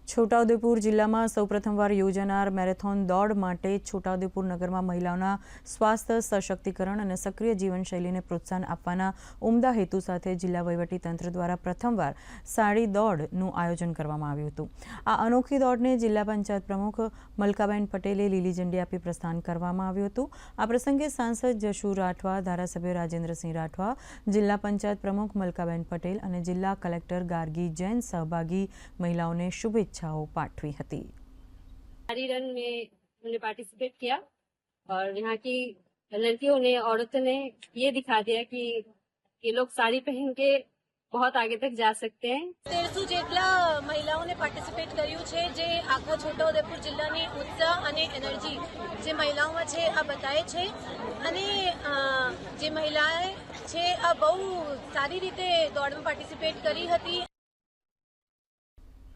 છોટાઉદેપુર જિલ્લામાં સૌપ્રથમવાર યોજાનાર મેરેથોન દોડ માટે છોટાઉદેપુર નગરમાં મહિલાઓના સ્વાસ્થ્ય સશક્તિકરણ અને સક્રિય જીવનશૈલીને પ્રોત્સાહન આપવાના ઉમદા હેતુ સાથે જિલ્લા વહીવટીતંત્ર દ્વારા પ્રથમવાર સાડી દોડનું આયોજન કરવામાં આવ્યું હતું। આ અનોખી દોડને જિલ્લા પંચાયત પ્રમુખ મલકાબેન પટેલે લીલી ઝંડી આપી પ્રસ્થાન કરવામાં આવ્યું હતું। આ પ્રસંગે સાંસદ જશુ રાઠવા, ધારાસભ્ય રાજેન્દ્રસિંહ રાઠવા, જિલ્લા પંચાયત પ્રમુખ મલકાબેન પટેલ અને જિલ્લા કલેક્ટર ગાર્ગી जैन सहभागी महिलाओं ने शुभेच्छाओं पाठवी हती। साड़ी रन में हमने पार्टिसिपेट किया और यहाँ की लड़कियों ने, औरतों ने ये दिखा दिया कि ये लोग साड़ी पहन के बहुत आगे तक जा सकते हैं। 1300 જેટલા મહિલાઓને પાર્ટિસિપેટ કર્યું છે, જે આખા છોટાઉદેપુર જિલ્લાની ઉત્સાહ અને એનર્જી જે મહિલાઓમાં છે આ બતાવે છે અને જે મહિલાએ છે આ બહુ સારી રીતે દોડમાં પાર્ટિસિપેટ કરી હતી